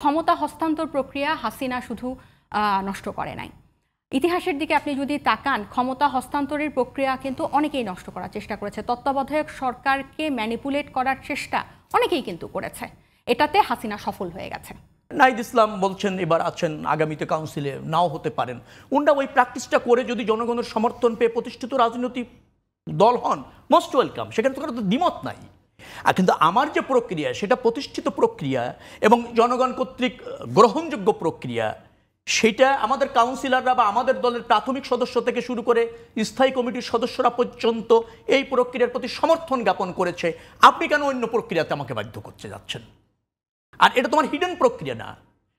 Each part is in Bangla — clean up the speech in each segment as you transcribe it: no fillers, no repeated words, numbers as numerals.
ক্ষমতা হস্তান্তর প্রক্রিয়া হাসিনা শুধু নষ্ট করে নাই। ইতিহাসের দিকে আপনি যদি তাকান, ক্ষমতা হস্তান্তরের প্রক্রিয়া কিন্তু অনেকেই নষ্ট করার চেষ্টা করেছে। তত্ত্বাবধায়ক সরকারকে ম্যানিপুলেট করার চেষ্টা অনেকেই কিন্তু করেছে। এটাতে হাসিনা সফল হয়ে গেছে। নাহিদ ইসলাম বলছেন এবার আছেন, আগামীতে কাউন্সিলে নাও হতে পারেন। ওনারা ওই প্র্যাকটিসটা করে যদি জনগণের সমর্থন পেয়ে প্রতিষ্ঠিত রাজনৈতিক দল হন, মোস্ট ওয়েলকাম, সেখানে তো কোনো দ্বিমত নাই। আর কিন্তু আমার যে প্রক্রিয়া সেটা প্রতিষ্ঠিত প্রক্রিয়া এবং জনগণ কর্তৃক গ্রহণযোগ্য প্রক্রিয়া, সেটা আমাদের কাউন্সিলররা বা আমাদের দলের প্রাথমিক সদস্য থেকে শুরু করে স্থায়ী কমিটির সদস্যরা পর্যন্ত এই প্রক্রিয়ার প্রতি সমর্থন জ্ঞাপন করেছে। আপনি কেন অন্য প্রক্রিয়াতে আমাকে বাধ্য করতে যাচ্ছেন? আর এটা তোমার হিডেন প্রক্রিয়া না,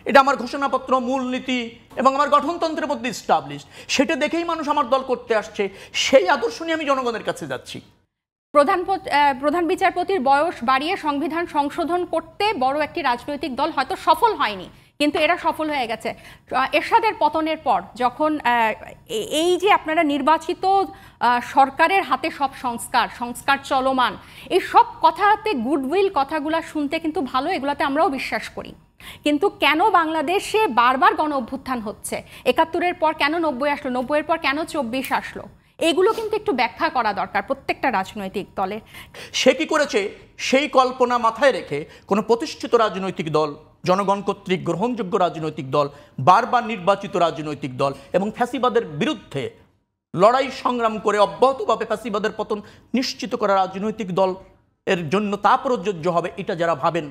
এটা আমার ঘোষণাপত্র, মূলনীতি এবং আমার গঠনতন্ত্রের মধ্যে স্টাবলিশ। সেটা দেখেই মানুষ আমার দল করতে আসছে, সেই আদর্শ নিয়ে আমি জনগণের কাছে যাচ্ছি। প্রধান বিচারপতির বয়স বাড়িয়ে সংবিধান সংশোধন করতে বড় একটি রাজনৈতিক দল হয়তো সফল হয়নি, কিন্তু এরা সফল হয়ে গেছে। এরশাদের পতনের পর যখন এই যে আপনারা নির্বাচিত সরকারের হাতে সব সংস্কার চলমান, এই সব কথাতে গুডউইল কথাগুলা শুনতে কিন্তু ভালো, এগুলাতে আমরাও বিশ্বাস করি। কিন্তু কেন বাংলাদেশে বারবার গণ অভ্যুত্থান হচ্ছে? ৭১-এর পর কেন ৯০ আসলো, ৯০-এর পর কেন ২৪ আসলো? এগুলো কিন্তু একটু ব্যাখ্যা করা দরকার প্রত্যেকটা রাজনৈতিক দলে। সে কি করেছে সেই কল্পনা মাথায় রেখে কোনো প্রতিষ্ঠিত রাজনৈতিক দল, জনগণ কর্তৃক গ্রহণযোগ্য রাজনৈতিক দল, বারবার নির্বাচিত রাজনৈতিক দল এবং ফ্যাসিবাদের বিরুদ্ধে লড়াই সংগ্রাম করে অব্যাহতভাবে ফ্যাসিবাদের পতন নিশ্চিত করা রাজনৈতিক দল এর জন্য তা প্রযোজ্য হবে, এটা যারা ভাবেন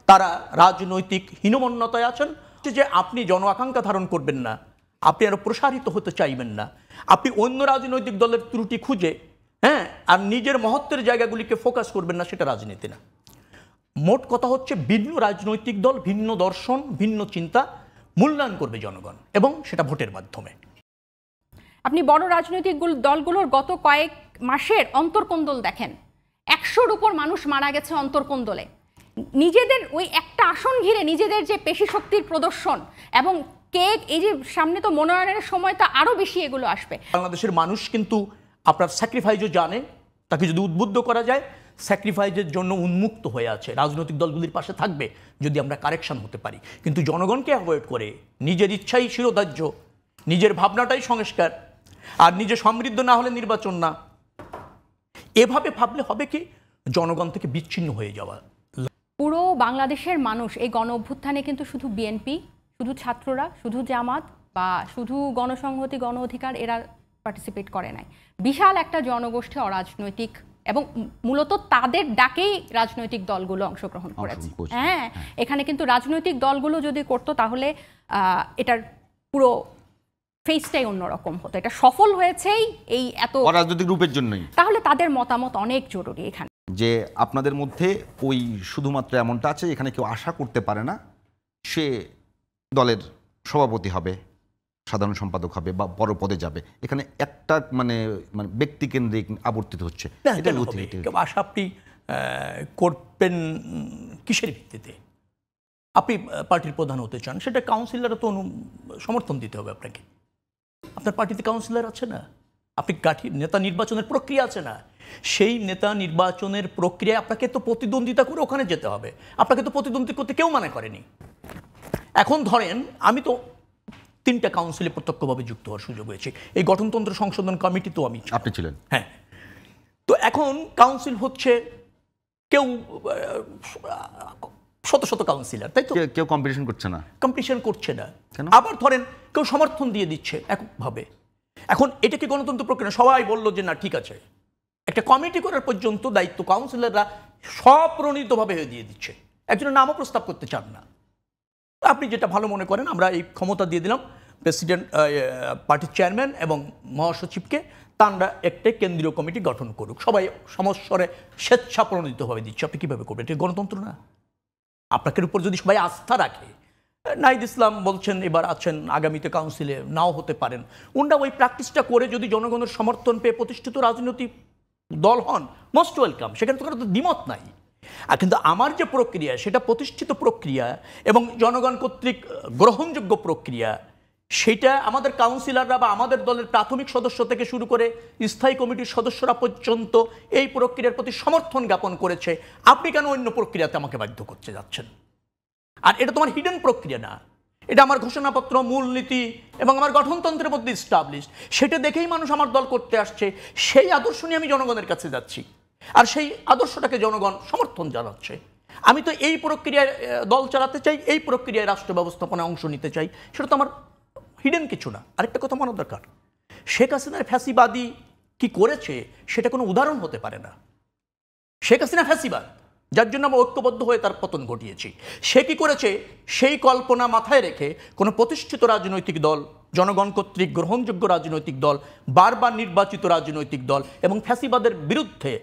তারা রাজনৈতিক হীনমন্যতায় আছেন। যে আপনি জন আকাঙ্ক্ষা ধারণ করবেন না, আপনি আরো প্রসারিত হতে চাইবেন না, আপনি অন্য রাজনৈতিক দলের ত্রুটি খুঁজে আর নিজের মহত্বের জায়গাগুলিকে ফোকাস করবেন না, সেটা রাজনীতি না। মোট কথা হচ্ছে ভিন্ন রাজনৈতিক দল, ভিন্ন দর্শন, ভিন্ন চিন্তা মূল্যায়ন করবে জনগণ, এবং সেটা ভোটের মাধ্যমে। আপনি বড় রাজনৈতিক দলগুলোর গত কয়েক মাসের অন্তর্কোন্দল দেখেন, ১০০-র উপর মানুষ মারা গেছে অন্তর্কোন্দলে। নিজেদের ওই একটা আসন ঘিরে নিজেদের যে পেশি শক্তির প্রদর্শন, এবং এই যে সামনে তো মনোনয়নের সময় তো আরো বেশি এগুলো আসবে। বাংলাদেশের মানুষ কিন্তু আপনার স্যাক্রিফাইসও জানে, তাকে যদি উদ্বুদ্ধ করা যায় স্যাক্রিফাইসের জন্য উন্মুক্ত হয়ে আছে, রাজনৈতিক দলগুলির পাশে থাকবে যদি আমরা কারেকশন হতে পারি। কিন্তু জনগণকে অ্যাভয়েড করে নিজের ইচ্ছাই শিরোধার্য, নিজের ভাবনাটাই সংস্কার, আর নিজে সমৃদ্ধ না হলে নির্বাচন না, এভাবে ভাবলে হবে কি জনগণ থেকে বিচ্ছিন্ন হয়ে যাওয়া। পুরো বাংলাদেশের মানুষ এই গণ অভ্যুত্থানে কিন্তু শুধু বিএনপি, শুধু ছাত্ররা, শুধু জামাত বা শুধু গণসংহতি, গণ অধিকার এরা পার্টিসিপেট করে নাই। বিশাল একটা জনগোষ্ঠী অরাজনৈতিক, এবং মূলত তাদের ডাকেই রাজনৈতিক দলগুলো অংশগ্রহণ করেছে। হ্যাঁ, এখানে কিন্তু রাজনৈতিক দলগুলো যদি করতো তাহলে এটার পুরো ফেসটাই অন্যরকম হতো। এটা সফল হয়েছেই এই এত রাজনৈতিক গ্রুপের জন্যই। তাহলে তাদের মতামত অনেক জরুরি এখানে। যে আপনাদের মধ্যে ওই শুধুমাত্র এমনটা আছে এখানে কেউ আশা করতে পারে না সে দলের সভাপতি হবে, সাধারণ সম্পাদক হবে বা বড় পদে যাবে, এখানে একটা মানে ব্যক্তিকেন্দ্রিক আবর্তিত হচ্ছে। আশা আপনি করবেন কিসের ভিত্তিতে? আপনি পার্টির প্রধান হতে চান, সেটা কাউন্সিলররা তো সমর্থন দিতে হবে আপনাকে। আপনার পার্টিতে কাউন্সিলর আছে না, আপনি নেতা নির্বাচনের প্রক্রিয়া আছে না, সেই নেতা নির্বাচনের প্রক্রিয়ায় আপনাকে তো প্রতিদ্বন্দ্বিতা করে ওখানে যেতে হবে। আপনাকে তো প্রতিদ্বন্দ্বিতা করতে কেউ মানা করেনি। এখন ধরেন আমি তো 3টা কাউন্সিলে প্রত্যক্ষভাবে যুক্ত হওয়ার সুযোগ হয়েছে, এই গঠনতন্ত্র সংশোধন কমিটি তো আপনি ছিলেন। হ্যাঁ, তো এখন কাউন্সিল হচ্ছে কেউ শত শত কাউন্সিলর, তাই তো? কেউ কম্পিটিশন করছে না। আবার ধরেন কেউ সমর্থন দিয়ে দিচ্ছে এককভাবে। এখন এটা কি গণতন্ত্র প্রক্রিয়া? সবাই বললো যে না ঠিক আছে, একটা কমিটি করার পর্যন্ত দায়িত্ব কাউন্সিলররা স্বপ্রণীতভাবে দিয়ে দিচ্ছে, একজনের নামও প্রস্তাব করতে চান না। আপনি যেটা ভালো মনে করেন, আমরা এই ক্ষমতা দিয়ে দিলাম প্রেসিডেন্ট, পার্টির চেয়ারম্যান এবং মহাসচিবকে, তাঁরা একটা কেন্দ্রীয় কমিটি গঠন করুক, সবাই সমস্বরে স্বেচ্ছাপ্রণোদিতভাবে দিচ্ছে। আপনি কীভাবে করবেন? এটা গণতন্ত্র না? আপনাকে উপর যদি সবাই আস্থা রাখে, নাহিদ ইসলাম বলছেন এবার আছেন, আগামীতে কাউন্সিলে নাও হতে পারেন। ওনারা ওই প্র্যাকটিসটা করে যদি জনগণের সমর্থন পেয়ে প্রতিষ্ঠিত রাজনৈতিক দল হন, মোস্ট ওয়েলকাম, সেখানে তো কোনো দ্বিমত নাই। আর কিন্তু আমার যে প্রক্রিয়া সেটা প্রতিষ্ঠিত প্রক্রিয়া এবং জনগণ কর্তৃক গ্রহণযোগ্য প্রক্রিয়া, সেটা আমাদের কাউন্সিলররা বা আমাদের দলের প্রাথমিক সদস্য থেকে শুরু করে স্থায়ী কমিটির সদস্যরা পর্যন্ত এই প্রক্রিয়ার প্রতি সমর্থন জ্ঞাপন করেছে। আপনি কেন অন্য প্রক্রিয়াতে আমাকে বাধ্য করতে যাচ্ছেন? আর এটা তোমার হিডেন প্রক্রিয়া না, এটা আমার ঘোষণাপত্র, মূলনীতি এবং আমার গঠনতন্ত্রের মধ্যে স্টাবলিশড। সেটা দেখেই মানুষ আমার দল করতে আসছে, সেই আদর্শ নিয়ে আমি জনগণের কাছে যাচ্ছি, আর সেই আদর্শটাকে জনগণ সমর্থন জানাচ্ছে। আমি তো এই প্রক্রিয়ায় দল চালাতে চাই, এই প্রক্রিয়ায় রাষ্ট্র ব্যবস্থাপনায় অংশ নিতে চাই, সেটা তো আমার হিডেন কিছু না। আরেকটা কথা মনে দরকার, শেখ হাসিনার ফ্যাসিবাদী কি করেছে সেটা কোনো উদাহরণ হতে পারে না। শেখ হাসিনা ফ্যাসিবাদ, যার জন্য আমরা ঐক্যবদ্ধ হয়ে তার পতন ঘটিয়েছি। সে কি করেছে সেই কল্পনা মাথায় রেখে কোনো প্রতিষ্ঠিত রাজনৈতিক দল, জনগণ কর্তৃক গ্রহণযোগ্য রাজনৈতিক দল, বারবার নির্বাচিত রাজনৈতিক দল এবং ফ্যাসিবাদের বিরুদ্ধে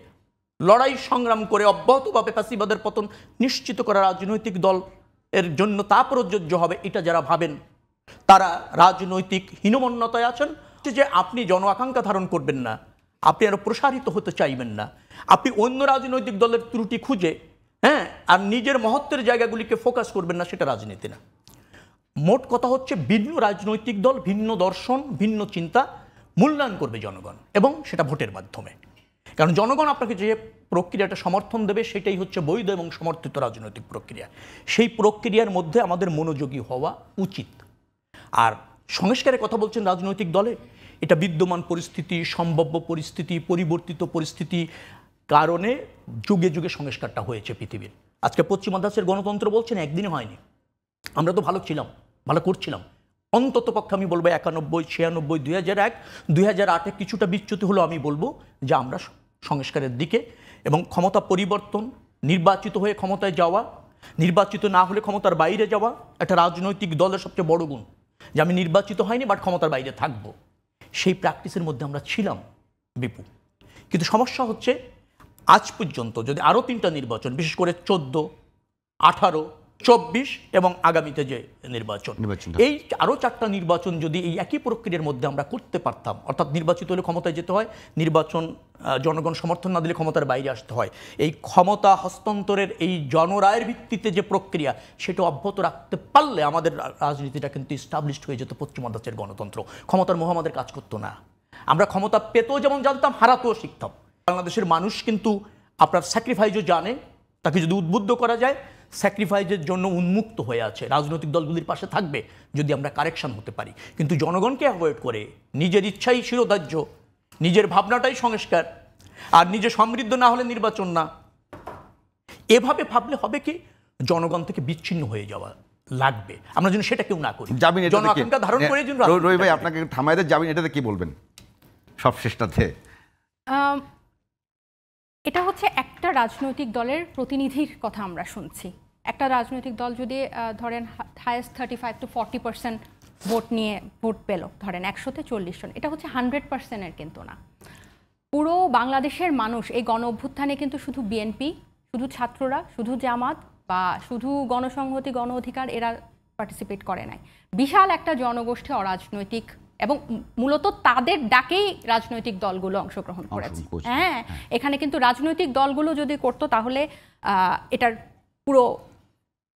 লড়াই সংগ্রাম করে অব্যাহতভাবে ফ্যাসিবাদের পতন নিশ্চিত করা রাজনৈতিক দল এর জন্য তা প্রযোজ্য হবে, এটা যারা ভাবেন তারা রাজনৈতিক হীনমন্যতায় আছেন। যে আপনি জন আকাঙ্ক্ষা ধারণ করবেন না, আপনি আরো প্রসারিত হতে চাইবেন না, আপনি অন্য রাজনৈতিক দলের ত্রুটি খুঁজে আর নিজের মহত্বের জায়গাগুলিকে ফোকাস করবেন না, সেটা রাজনীতি না। মোট কথা হচ্ছে ভিন্ন রাজনৈতিক দল, ভিন্ন দর্শন, ভিন্ন চিন্তা মূল্যায়ন করবে জনগণ, এবং সেটা ভোটের মাধ্যমে। কারণ জনগণ আপনাকে যে প্রক্রিয়াটা সমর্থন দেবে সেটাই হচ্ছে বৈধ এবং সমর্থিত রাজনৈতিক প্রক্রিয়া। সেই প্রক্রিয়ার মধ্যে আমাদের মনোযোগী হওয়া উচিত। আর সংস্কারের কথা বলছেন রাজনৈতিক দলে, এটা বিদ্যমান পরিস্থিতি, সম্ভাব্য পরিস্থিতি, পরিবর্তিত পরিস্থিতি কারণে যুগে যুগে সংস্কারটা হয়েছে পৃথিবীর। আজকে পশ্চিমা দেশের গণতন্ত্র বলছেন একদিনে হয়নি। আমরা তো ভালো ছিলাম, ভালো করছিলাম, অন্তত পক্ষে আমি বলবো 91, 96, 2001, 2008-এ কিছুটা বিচ্যুতি হলো। আমি বলবো যে আমরা সংস্কারের দিকে, এবং ক্ষমতা পরিবর্তন, নির্বাচিত হয়ে ক্ষমতায় যাওয়া, নির্বাচিত না হলে ক্ষমতার বাইরে যাওয়া একটা রাজনৈতিক দলের সবচেয়ে বড় গুণ, যে আমি নির্বাচিত হয়নি বাট ক্ষমতার বাইরে থাকবো। সেই প্র্যাকটিসের মধ্যে আমরা ছিলাম বিপু। কিন্তু সমস্যা হচ্ছে আজ পর্যন্ত যদি আরও 3টা নির্বাচন, বিশেষ করে 14, 18, 24 এবং আগামীতে যে নির্বাচন, এই আরও 4টা নির্বাচন যদি এই একই প্রক্রিয়ার মধ্যে আমরা করতে পারতাম, অর্থাৎ নির্বাচিত হলে ক্ষমতায় যেতে হয়, নির্বাচন জনগণ সমর্থন না দিলে ক্ষমতার বাইরে আসতে হয়, এই ক্ষমতা হস্তান্তরের এই জনরায়ের ভিত্তিতে যে প্রক্রিয়া, সেটা অব্যাহত রাখতে পারলে আমাদের রাজনীতিটা কিন্তু এস্টাবলিশড হয়ে যেত পশ্চিমা দেশের গণতন্ত্র। ক্ষমতার মোহ আমাদের কাজ করতো না। আমরা ক্ষমতা পেতেও যেমন জানতাম, হারাতেও শিখতাম। বাংলাদেশের মানুষ কিন্তু আপনার স্যাক্রিফাইসও জানে, তাকে যদি উদ্বুদ্ধ করা যায় স্যাক্রিফাইসের জন্য উন্মুক্ত হয়ে আছে, রাজনৈতিক দলগুলির পাশে থাকবে যদি আমরা কারেকশন হতে পারি। কিন্তু জনগণকে অ্যাভয়েড করে নিজের ইচ্ছাই শিরোধার্য, নিজের ভাবনাটাই সংস্কার, আর নিজে সমৃদ্ধ না হলে নির্বাচন না, এভাবে ভাবলে হবে কি, জনগণ থেকে বিচ্ছিন্ন হয়ে যাওয়া লাগবে। আমরা যেন সেটা কেউ না করি, জন আকাঙ্ক্ষা ধারণ করে। রবি ভাই, আপনাকে থামাইদের জামিন, এটাতে কি বলবেন সবশেষটাতে? এটা হচ্ছে একটা রাজনৈতিক দলের প্রতিনিধির কথা আমরা শুনছি। একটা রাজনৈতিক দল যদি ধরেন হায়েস্ট 35 to 40% ভোট নিয়ে ভোট পেল, ধরেন 100-তে 40 জন, এটা হচ্ছে 100%-এর কিন্তু না। পুরো বাংলাদেশের মানুষ এই গণ অভ্যুত্থানে কিন্তু শুধু বিএনপি, শুধু ছাত্ররা, শুধু জামাত বা শুধু গণসংহতি, গণ অধিকার এরা পার্টিসিপেট করে নাই। বিশাল একটা জনগোষ্ঠী অরাজনৈতিক, এবং মূলত তাদের ডাকেই রাজনৈতিক দলগুলো অংশগ্রহণ করেছে। হ্যাঁ, এখানে কিন্তু রাজনৈতিক দলগুলো যদি করতো তাহলে এটার পুরো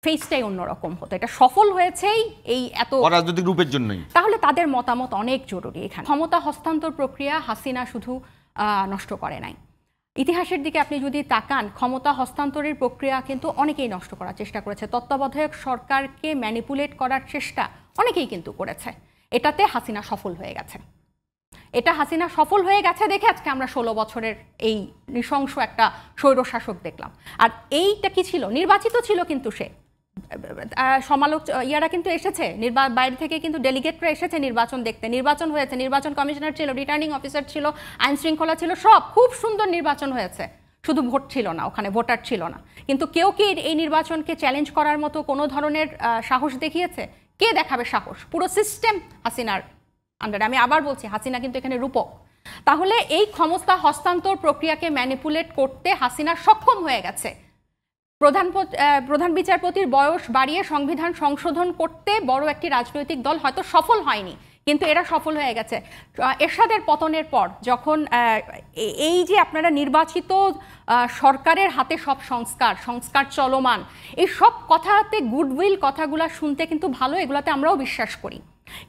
ফেসটাই অন্যরকম হতো। এটা সফল হয়েছেই এই এত রাজনৈতিক রূপের জন্যই। তাহলে তাদের মতামত অনেক জরুরি এখানে। ক্ষমতা হস্তান্তর প্রক্রিয়া হাসিনা শুধু নষ্ট করে নাই, ইতিহাসের দিকে আপনি যদি তাকান, ক্ষমতা হস্তান্তরের প্রক্রিয়া কিন্তু অনেকেই নষ্ট করার চেষ্টা করেছে। তত্ত্বাবধায়ক সরকারকে ম্যানিপুলেট করার চেষ্টা অনেকেই কিন্তু করেছে। এটাতে হাসিনা সফল হয়ে গেছে। এটা হাসিনা সফল হয়ে গেছে দেখে আজকে আমরা 16 বছরের এই নৃশংস একটা স্বৈরশাসক দেখলাম। আর এইটা কি ছিল? নির্বাচিত ছিল, কিন্তু সে ইয়ারা কিন্তু এসেছে বাইরে থেকে, কিন্তু ডেলিগেটরা এসেছে নির্বাচন দেখতে। নির্বাচন হয়েছে, নির্বাচন কমিশনার ছিল, রিটার্নিং অফিসার ছিল, আইন শৃঙ্খলা ছিল, সব খুব সুন্দর নির্বাচন হয়েছে। শুধু ভোট ছিল না, ওখানে ভোটার ছিল না। কিন্তু কেউ কি এই নির্বাচনকে চ্যালেঞ্জ করার মতো কোনো ধরনের সাহস দেখিয়েছে? কে দেখাবে সাহস? পুরো সিস্টেম হাসিনার আন্ডারে। আমি আবার বলছি, হাসিনা কিন্তু এখানে রূপক। তাহলে এই ক্ষমতা হস্তান্তর প্রক্রিয়াকে ম্যানিপুলেট করতে হাসিনা সক্ষম হয়ে গেছে। প্রধান বিচারপতির বয়স বাড়িয়ে সংবিধান সংশোধন করতে বড় একটি রাজনৈতিক দল হয়তো সফল হয়নি, কিন্তু এরা সফল হয়ে গেছে। এরশাদের পতনের পর যখন এই যে আপনারা নির্বাচিত সরকারের হাতে সব সংস্কার চলমান, এই সব কথাতে গুডউইল কথাগুলা শুনতে কিন্তু ভালো, এগুলাতে আমরাও বিশ্বাস করি।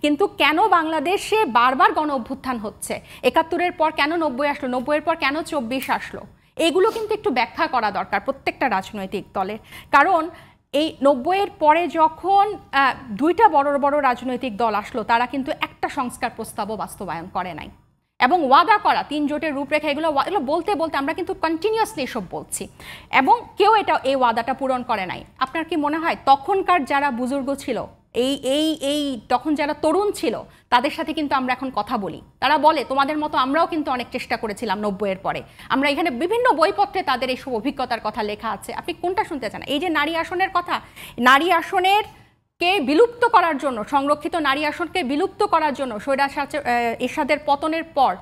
কিন্তু কেন বাংলাদেশে বারবার গণ অভ্যুত্থান হচ্ছে? 71-এর পর কেন 90 আসলো, 90-এর পর কেন 24 আসলো? এগুলো কিন্তু একটু ব্যাখ্যা করা দরকার প্রত্যেকটা রাজনৈতিক দলের। কারণ এই 90-এর পরে যখন দুইটা বড় বড় রাজনৈতিক দল আসলো, তারা কিন্তু একটা সংস্কার প্রস্তাবও বাস্তবায়ন করে নাই। এবং ওয়াদা করা 3 জোটের রূপরেখা এগুলো বলতে বলতে আমরা কিন্তু কন্টিনিউয়াসলি এসব বলছি, এবং কেউ এই ওয়াদাটা পূরণ করে নাই। আপনার কি মনে হয় তখনকার যারা বুজুর্গ ছিল, এই তখন যারা তরুণ ছিল, তাদের সাথে কিন্তু আমরা এখন কথা বলি, তারা বলে তোমাদের মতো আমরাও কিন্তু অনেক চেষ্টা করেছিলাম 90-এর পরে। আমরা এখানে বিভিন্ন বইপত্রে তাদের এইসব অভিজ্ঞতার কথা লেখা আছে। আপনি কোনটা শুনতে চান? এই যে নারী আসনের কথা, নারী আসনের কে বিলুপ্ত করার জন্য, সংরক্ষিত নারী আসনকে বিলুপ্ত করার জন্য এরশাদের পতনের পর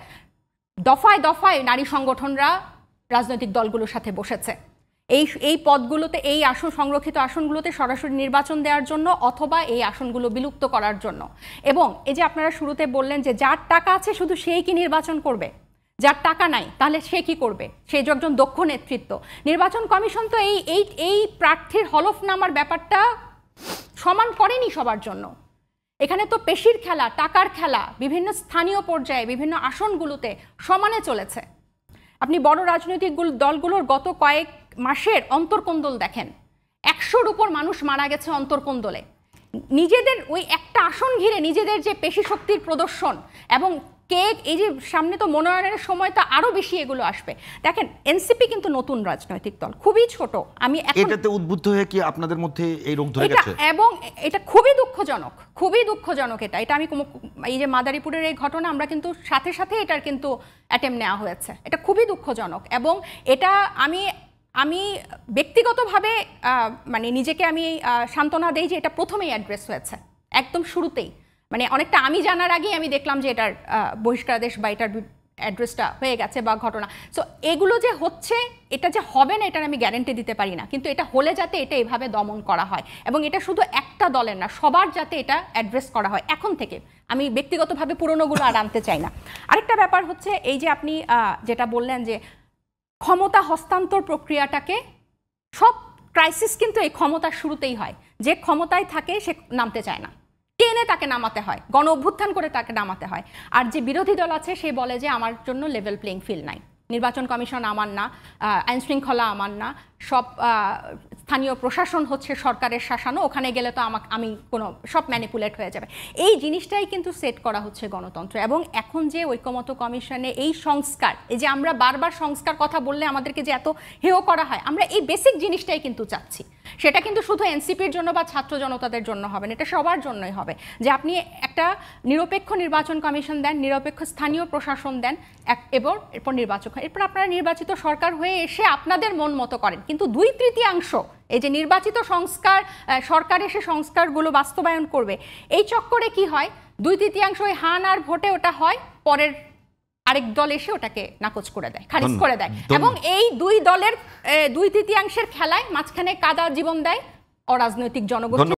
দফায় দফায় নারী সংগঠনরা রাজনৈতিক দলগুলোর সাথে বসেছে এই পদগুলোতে, এই আসন, সংরক্ষিত আসনগুলোতে সরাসরি নির্বাচন দেওয়ার জন্য অথবা এই আসনগুলো বিলুপ্ত করার জন্য। এবং এই যে আপনারা শুরুতে বললেন যে যার টাকা আছে শুধু সেই কি নির্বাচন করবে, যার টাকা নাই তাহলে সে কি করবে? সে একজন দক্ষ নেতৃত্ব। নির্বাচন কমিশন তো এই প্রার্থীর হলফনামার ব্যাপারটা সমান করেনি সবার জন্য। এখানে তো পেশির খেলা, টাকার খেলা বিভিন্ন স্থানীয় পর্যায়ে বিভিন্ন আসনগুলোতে সমানে চলেছে। আপনি বড় রাজনৈতিক দলগুলোর গত কয়েক মাসের অন্তর্কোন্দল দেখেন, 100-র উপর মানুষ মারা গেছে অন্তর্কোন্দলে। নিজেদের ওই একটা আসন ঘিরে নিজেদের যে পেশি শক্তির প্রদর্শন, এবং এই যে সামনে তো মনোনয়নের সময় তো আরো বেশি এগুলো আসবে। দেখেন এনসিপি কিন্তু নতুন রাজনৈতিক দল, খুবই ছোট। আমি এটাতে উদ্বুদ্ধ হয়ে কি আপনাদের মধ্যে এই রোগ ধরে গেছে? এবং এটা খুবই দুঃখজনক, খুবই দুঃখজনক। এটা আমি এই যে মাদারীপুরের এই ঘটনা, আমরা কিন্তু সাথে সাথে এটার কিন্তু অ্যাটেম্প নেওয়া হয়েছে। এটা খুবই দুঃখজনক, এবং এটা আমি ব্যক্তিগতভাবে মানে নিজেকে আমি সান্ত্বনা দেই যে এটা প্রথমেই অ্যাড্রেস হয়েছে, একদম শুরুতেই। মানে অনেকটা আমি জানার আগেই আমি দেখলাম যে এটার বহিষ্কারাদেশ বা এটার অ্যাড্রেসটা হয়ে গেছে বা ঘটনা। সো এগুলো যে হচ্ছে, এটা যে হবে না এটার আমি গ্যারেন্টি দিতে পারি না, কিন্তু এটা হলে যাতে এটা এভাবে দমন করা হয়, এবং এটা শুধু একটা দলের না, সবার যাতে এটা অ্যাড্রেস করা হয় এখন থেকে। আমি ব্যক্তিগতভাবে পুরনোগুলো আর আনতে চাই না। আরেকটা ব্যাপার হচ্ছে এই যে আপনি যেটা বললেন যে ক্ষমতা হস্তান্তর প্রক্রিয়াটাকে, সব ক্রাইসিস কিন্তু এই ক্ষমতার শুরুতেই হয়। যে ক্ষমতায় থাকে সে নামতে চায় না, টেনে তাকে নামাতে হয়, গণ অভ্যুত্থান করে তাকে নামাতে হয়। আর যে বিরোধী দল আছে সে বলে যে আমার জন্য লেভেল প্লেইং ফিল্ড নাই, নির্বাচন কমিশন আমার না, আইন শৃঙ্খলা আমার না, সব স্থানীয় প্রশাসন হচ্ছে সরকারের শাসানো, ওখানে গেলে তো আমি কোনো সব ম্যানিপুলেট হয়ে যাবে। এই জিনিসটাই কিন্তু সেট করা হচ্ছে গণতন্ত্র। এবং এখন যে ঐকমত্য কমিশনে এই সংস্কার, এই যে আমরা বারবার সংস্কার কথা বললে আমাদেরকে যে এত হেয় করা হয়, আমরা এই বেসিক জিনিসটাই কিন্তু চাচ্ছি। সেটা কিন্তু শুধু এনসিপির জন্য বা ছাত্র জনতাদের জন্য হবে না, এটা সবার জন্যই হবে। যে আপনি একটা নিরপেক্ষ নির্বাচন কমিশন দেন, নিরপেক্ষ স্থানীয় প্রশাসন দেন, এরপর নির্বাচন, এরপর আপনারা নির্বাচিত সরকার হয়ে এসে আপনাদের মন মতো করেন। কিন্তু 2/3 এই যে নির্বাচিত সরকার এসে সংস্কারগুলো বাস্তবায়ন করবে, এই চক্করে কি হয়, 2/3 ওই হান আর ভোটে ওটা হয়, পরের আরেক দল এসে ওটাকে নাকচ করে দেয়, খারিজ করে দেয়। এবং এই দুই দলের 2/3 খেলায় মাঝখানে কাদা জীবন দেয় অরাজনৈতিক জনগোষ্ঠী।